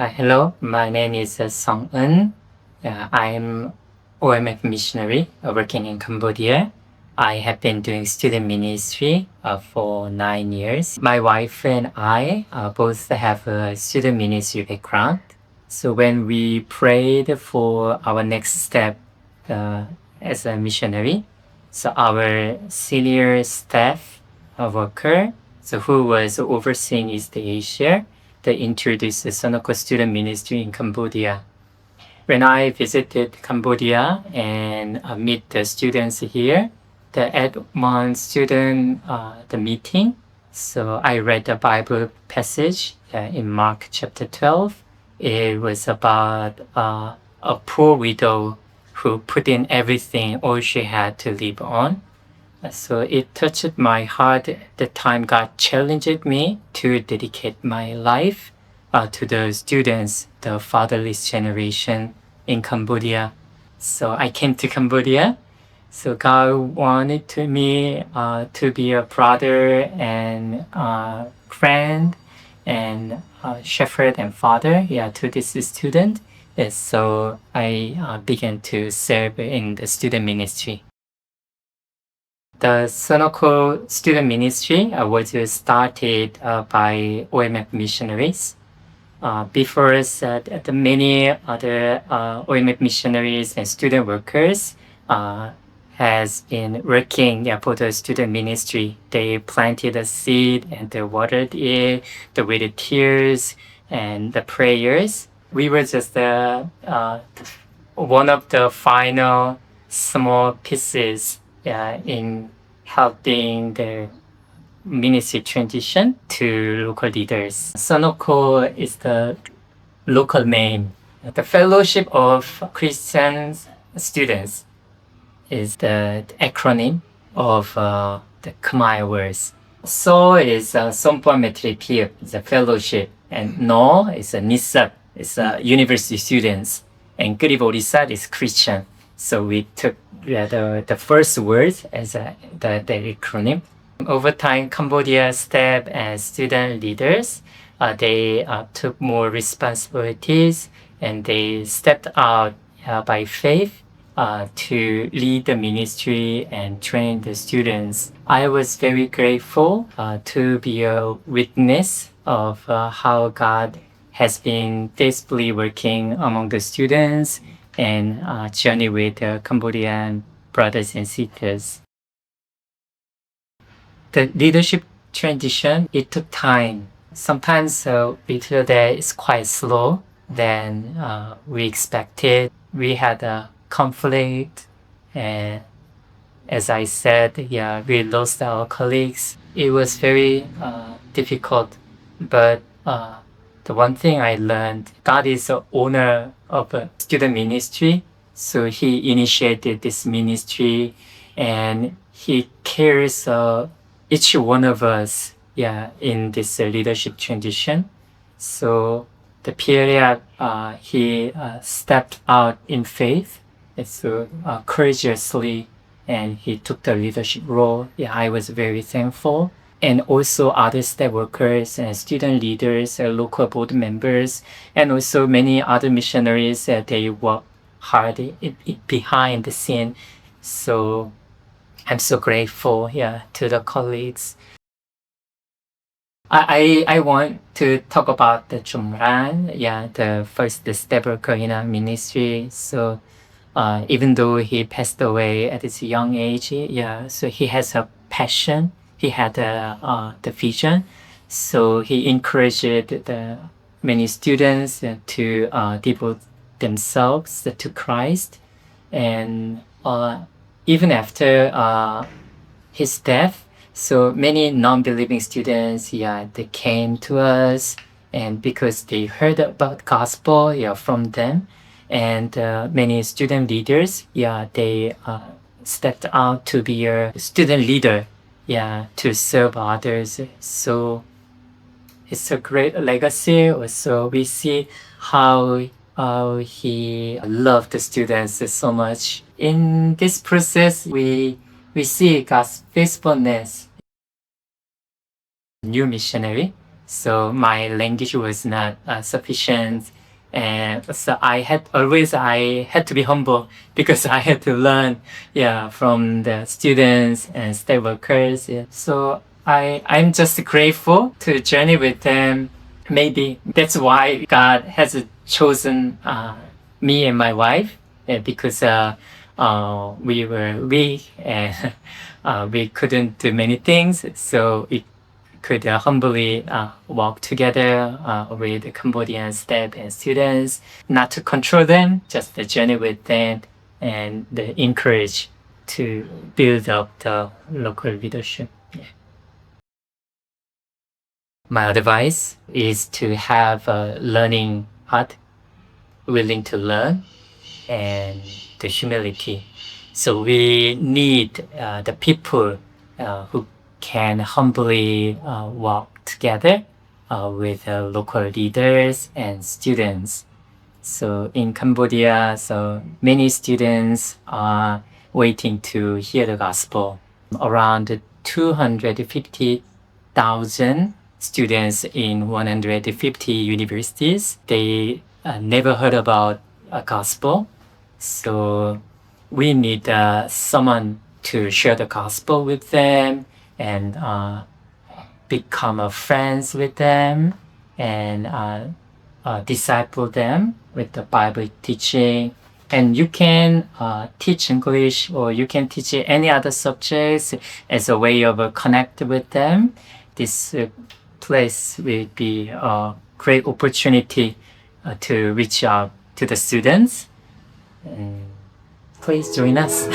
Hello, my name is Song Eun. I'm OMF missionary working in Cambodia. I have been doing student ministry for 9 years. My wife and I both have a student ministry background. So when we prayed for our next step as a missionary, so our senior staff worker, who was overseeing East Asia, they introduced the Sonoko student ministry in Cambodia. When I visited Cambodia and meet the students here, at one student the meeting, so I read the Bible passage in Mark chapter 12. It was about a poor widow who put in everything, all she had to live on. So it touched my heart. At the time God challenged me to dedicate my life to the students, the fatherless generation in Cambodia. So I came to Cambodia. So God wanted me to be a brother and friend and shepherd and father to this student. So I began to serve in the student ministry. The Sonoko student ministry was started by OMF missionaries. Before us, the many other OMF missionaries and student workers has been working for the student ministry. They planted a seed and they watered it with the tears and the prayers. We were just one of the final small pieces in helping the ministry transition to local leaders. Sonoko is the local name. The Fellowship of Christian Students is the acronym of the Khmer words. So is Sompo Metri Pip, is a fellowship, and No is a Nisap, is university students, and Griborisat is Christian. So we took the first word as the acronym. Over time, Cambodia stepped as student leaders. They took more responsibilities and they stepped out by faith to lead the ministry and train the students. I was very grateful to be a witness of how God has been faithfully working among the students and journey with the Cambodian brothers and sisters. The leadership transition, it took time. Sometimes we feel that it's quite slow than we expected. We had a conflict, and as I said, we lost our colleagues. It was very difficult, but the one thing I learned, God is the owner of a student ministry, so He initiated this ministry, and He cares each one of us in this leadership transition. So the period He stepped out in faith, so courageously, and He took the leadership role. I was very thankful. And also other staff workers and student leaders, local board members, and also many other missionaries, they work hard behind the scene. So I'm so grateful to the colleagues. I want to talk about the Jumran, the first step worker in our ministry. So even though he passed away at his young age, so he has a passion. He had the vision, so he encouraged the many students to devote themselves to Christ. And even after his death, so many non-believing students, they came to us, and because they heard about gospel, from them, and many student leaders, they stepped out to be a student leader. To serve others. So it's a great legacy. Also, we see how he loved the students so much. In this process, we see God's faithfulness. New missionary, so my language was not sufficient. And so I had to be humble because I had to learn, from the students and state workers. Yeah. So I'm just grateful to journey with them. Maybe that's why God has chosen me and my wife, because we were weak and we couldn't do many things. So we could humbly walk together with the Cambodian staff and students, not to control them, just the journey with them and the encourage to build up the local leadership. Yeah. My advice is to have a learning heart, willing to learn, and the humility. So we need the people who can humbly walk together with local leaders and students. So in Cambodia, so many students are waiting to hear the gospel. Around 250,000 students in 150 universities, they never heard about a gospel. So we need someone to share the gospel with them and become friends with them and disciple them with the Bible teaching. And you can teach English or you can teach any other subjects as a way of connect with them. This place will be a great opportunity to reach out to the students. And please join us.